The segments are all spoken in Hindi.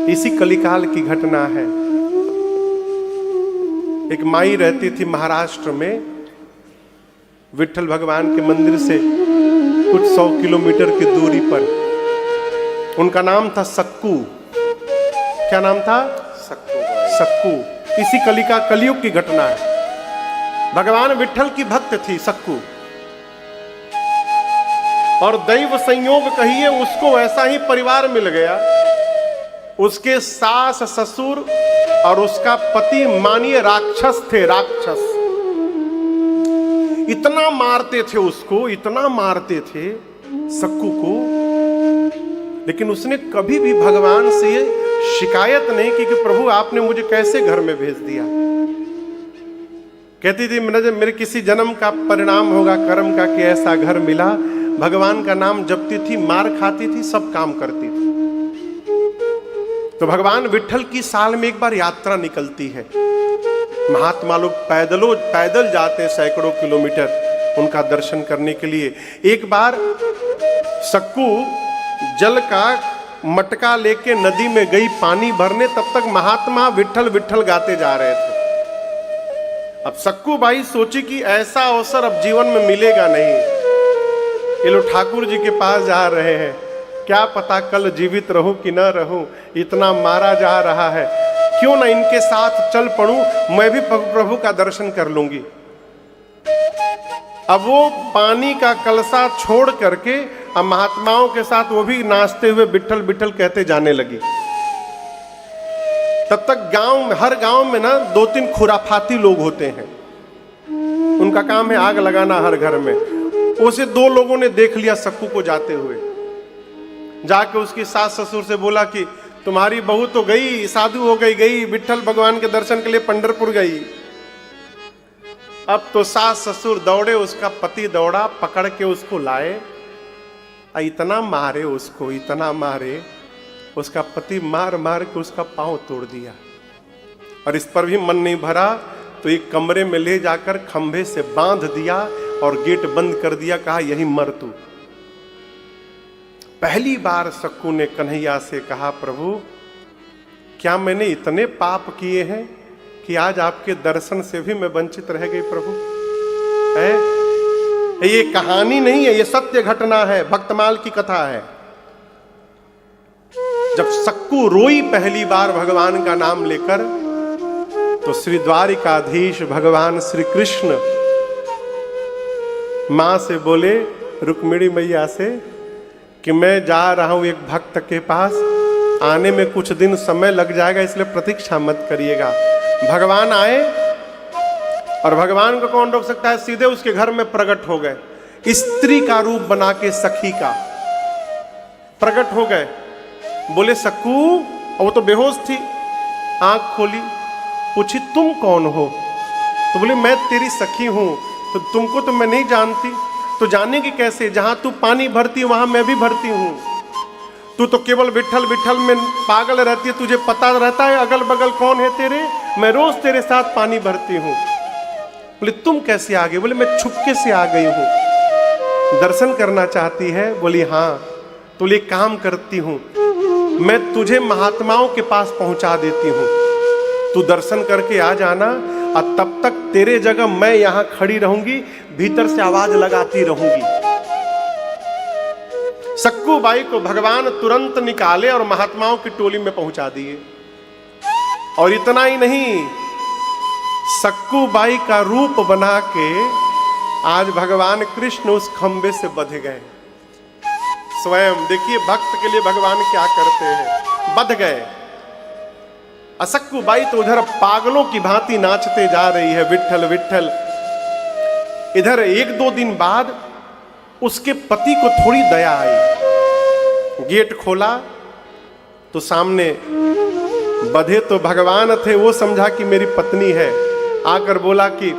इसी कलिकाल की घटना है। एक माई रहती थी महाराष्ट्र में, विट्ठल भगवान के मंदिर से कुछ 100 किलोमीटर की दूरी पर। उनका नाम था सक्कू। क्या नाम था? सक्कू। इसी कलयुग की घटना है। भगवान विट्ठल की भक्त थी सक्कू, और दैव संयोग कहिए उसको ऐसा ही परिवार मिल गया। उसके सास ससुर और उसका पति मानिए राक्षस थे। राक्षस इतना मारते थे उसको, इतना मारते थे सक्कू को, लेकिन उसने कभी भी भगवान से शिकायत नहीं की कि प्रभु आपने मुझे कैसे घर में भेज दिया। कहती थी मेरे किसी जन्म का परिणाम होगा कर्म का कि ऐसा घर मिला। भगवान का नाम जपती थी, मार खाती थी, सब काम करती थी। तो भगवान विट्ठल की साल में एक बार यात्रा निकलती है। महात्मा लोग पैदल जाते सैकड़ों किलोमीटर उनका दर्शन करने के लिए। एक बार सक्कू जल का मटका लेके नदी में गई पानी भरने, तब तक महात्मा विट्ठल विट्ठल गाते जा रहे थे। अब सक्कू बाई सोची कि ऐसा अवसर अब जीवन में मिलेगा नहीं। ये लोग ठाकुर जी के पास जा रहे हैं, क्या पता कल जीवित रहूं कि न रहूं, इतना मारा जा रहा है, क्यों ना इनके साथ चल पड़ूं, मैं भी प्रभु का दर्शन कर लूंगी। अब वो पानी का कलसा छोड़ करके अब महात्माओं के साथ वो भी नाचते हुए विट्ठल विट्ठल कहते जाने लगी। तब तक हर गांव में ना 2-3 खुराफाती लोग होते हैं। उनका काम है आग लगाना हर घर में। उसे 2 लोगों ने देख लिया सक्कू को जाते हुए। जाके उसकी सास ससुर से बोला कि तुम्हारी बहू तो गई, साधु हो गई विट्ठल भगवान के दर्शन के लिए पंढरपुर गई। अब तो सास ससुर दौड़े, उसका पति दौड़ा, पकड़ के उसको लाए। इतना मारे उसको, इतना मारे, उसका पति मार मार के उसका पांव तोड़ दिया। और इस पर भी मन नहीं भरा तो एक कमरे में ले जाकर खंभे से बांध दिया और गेट बंद कर दिया। कहा यही मर तू। पहली बार सक्कू ने कन्हैया से कहा प्रभु क्या मैंने इतने पाप किए हैं कि आज आपके दर्शन से भी मैं वंचित रह गई प्रभु। ये कहानी नहीं है, ये सत्य घटना है, भक्तमाल की कथा है। जब सक्कू रोई पहली बार भगवान का नाम लेकर, तो श्री द्वारिकाधीश भगवान श्री कृष्ण मां से बोले, रुक्मिणी मैया से, कि मैं जा रहा हूं एक भक्त के पास, आने में कुछ दिन समय लग जाएगा, इसलिए प्रतीक्षा मत करिएगा। भगवान आए और भगवान को कौन रोक सकता है, सीधे उसके घर में प्रकट हो गए। स्त्री का रूप बना के सखी का प्रकट हो गए। बोले सक्कू, और वो तो बेहोश थी, आंख खोली, पूछी तुम कौन हो? तो बोले मैं तेरी सखी हूं। तो तुमको तो मैं नहीं जानती। तो जानेगी कैसे, जहां तू पानी भरती वहां मैं भी भरती हूं। तू तो केवल विट्ठल विट्ठल में पागल रहती है, तुझे पता रहता है अगल बगल कौन है तेरे, मैं रोज तेरे साथ पानी भरती हूं। बोले तुम कैसे आ गई? बोले मैं छुपके से आ गई हूं। दर्शन करना चाहती है? बोली हाँ। तो बोले काम करती हूं, मैं तुझे महात्माओं के पास पहुंचा देती हूं, तू दर्शन करके आ जाना, और तब तक तेरे जगह मैं यहां खड़ी रहूंगी, भीतर से आवाज लगाती रहूंगी। सक्कू बाई को भगवान तुरंत निकाले और महात्माओं की टोली में पहुंचा दिए। और इतना ही नहीं, सक्कू बाई का रूप बना के आज भगवान कृष्ण उस खंबे से बंध गए। स्वयं देखिए भक्त के लिए भगवान क्या करते हैं, बंध गए। सक्कू बाई तो उधर पागलों की भांति नाचते जा रही है, विट्ठल विट्ठल। इधर 1-2 दिन बाद उसके पति को थोड़ी दया आई। गेट खोला तो सामने बधे तो भगवान थे, वो समझा कि मेरी पत्नी है। आकर बोला कि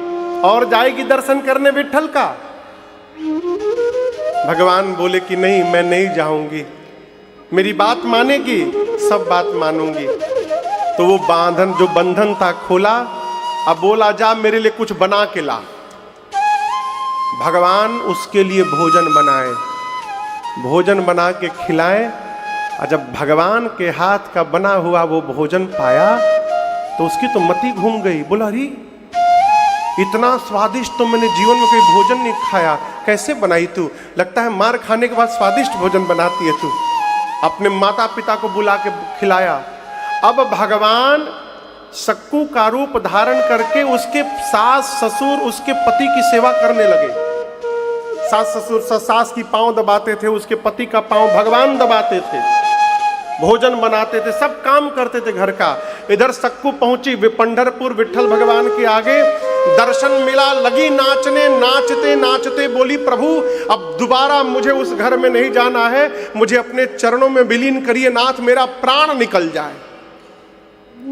और जाएगी दर्शन करने विट्ठल का? भगवान बोले कि नहीं, मैं नहीं जाऊंगी, मेरी बात मानेगी? सब बात मानूंगी। तो वो जो बंधन था खोला। अब बोला जा मेरे लिए कुछ बना के ला। भगवान उसके लिए भोजन बनाए, भोजन बना के खिलाए और जब भगवान के हाथ का बना हुआ वो भोजन पाया तो उसकी तो मति घूम गई। बोला अरे इतना स्वादिष्ट तो मैंने जीवन में कोई भोजन नहीं खाया, कैसे बनाई तू? लगता है मार खाने के बाद स्वादिष्ट भोजन बनाती है तू। अपने माता पिता को बुला के खिलाया। अब भगवान सक्कू का रूप धारण करके उसके सास ससुर उसके पति की सेवा करने लगे। सास ससुर सास की पांव दबाते थे, उसके पति का पांव भगवान दबाते थे, भोजन बनाते थे, सब काम करते थे घर का। इधर सक्कू पहुंची पंढरपुर विट्ठल भगवान के आगे, दर्शन मिला, लगी नाचने, नाचते नाचते बोली प्रभु अब दोबारा मुझे उस घर में नहीं जाना है, मुझे अपने चरणों में विलीन करिए नाथ, मेरा प्राण निकल जाए।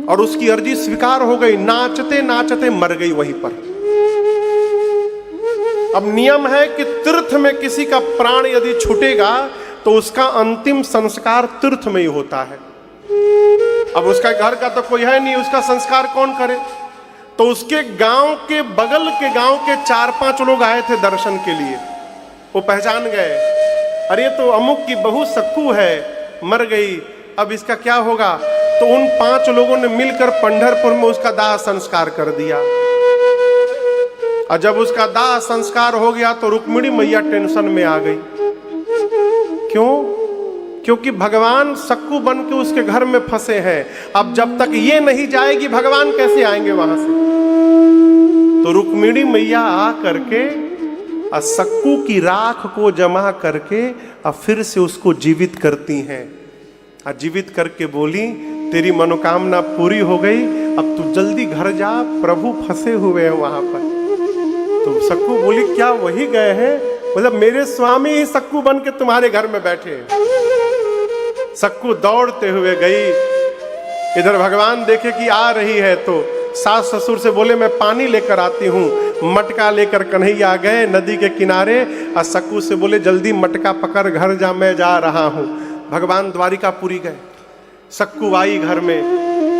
और उसकी अर्जी स्वीकार हो गई। नाचते नाचते मर गई वहीं पर। अब नियम है कि तीर्थ में किसी का प्राण यदि छूटेगा तो उसका अंतिम संस्कार तीर्थ में ही होता है। अब उसका घर का तो कोई है नहीं, उसका संस्कार कौन करे? तो उसके गांव के बगल के गांव के 4-5 लोग आए थे दर्शन के लिए। वो पहचान गए, अरे तो अमुक की बहू सक्कू है, मर गई, अब इसका क्या होगा? तो उन 5 लोगों ने मिलकर पंढरपुर में उसका दाह संस्कार कर दिया। और जब उसका दाह संस्कार हो गया तो रुक्मिणी मैया टेंशन में आ गई। क्यों? क्योंकि भगवान सक्कू बन के उसके घर में फंसे हैं। अब जब तक ये नहीं जाएगी भगवान कैसे आएंगे वहां से? तो रुक्मिणी मैया आ करके सक्कू की राख को जमा करके अब फिर से उसको जीवित करती हैं। और जीवित करके बोली तेरी मनोकामना पूरी हो गई, अब तू जल्दी घर जा, प्रभु फंसे हुए हैं वहां पर। तो सक्कू बोली क्या वही गए हैं? मतलब मेरे स्वामी ही सक्कू बन के तुम्हारे घर में बैठे हैं। सक्कू दौड़ते हुए गई। इधर भगवान देखे कि आ रही है तो सास ससुर से बोले मैं पानी लेकर आती हूँ। मटका लेकर कन्हैया गए नदी के किनारे और सक्कू से बोले जल्दी मटका पकड़ घर जा, मैं जा रहा हूँ। भगवान द्वारिकापुरी गए। सक्कू आई घर में,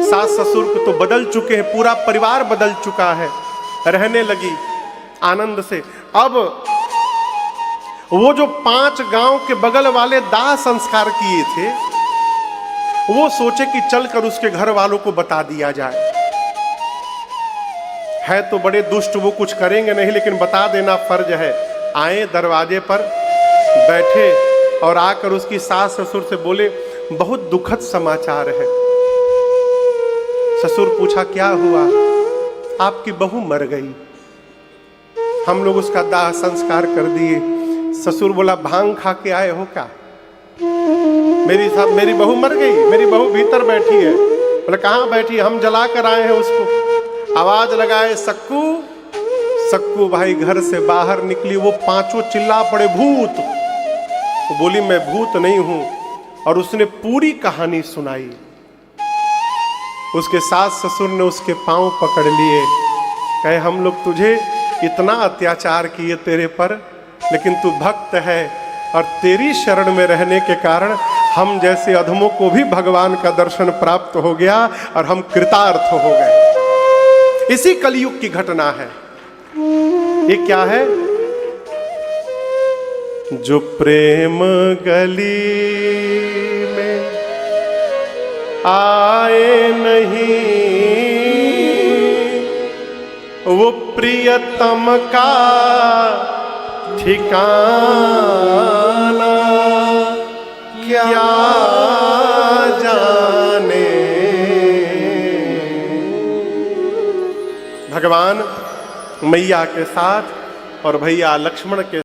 सास ससुर को तो बदल चुके हैं, पूरा परिवार बदल चुका है, रहने लगी आनंद से। अब वो जो 5 गांव के बगल वाले दाह संस्कार किए थे वो सोचे कि चलकर उसके घर वालों को बता दिया जाए। है तो बड़े दुष्ट, वो कुछ करेंगे नहीं लेकिन बता देना फर्ज है। आए दरवाजे पर बैठे और आकर उसकी सास ससुर से बोले बहुत दुखद समाचार है। ससुर पूछा क्या हुआ? आपकी बहू मर गई, हम लोग उसका दाह संस्कार कर दिए। ससुर बोला भांग खा के आए हो क्या? मेरी बहू मर गई, मेरी बहू भीतर बैठी है। बोले कहाँ बैठी? हम जला कर आए हैं उसको। आवाज लगाए सक्कू। सक्कू भाई घर से बाहर निकली। वो 5 चिल्ला पड़े भूत। वो बोली मैं भूत नहीं हूं। और उसने पूरी कहानी सुनाई। उसके सास ससुर ने उसके पांव पकड़ लिए, कहे हम लोग तुझे इतना अत्याचार किए तेरे पर, लेकिन तू भक्त है और तेरी शरण में रहने के कारण हम जैसे अधमों को भी भगवान का दर्शन प्राप्त हो गया और हम कृतार्थ हो गए। इसी कलयुग की घटना है। ये क्या है? जो प्रेम गली में आए नहीं वो प्रियतम का ठिकाना क्या जाने। भगवान मैया के साथ और भैया लक्ष्मण के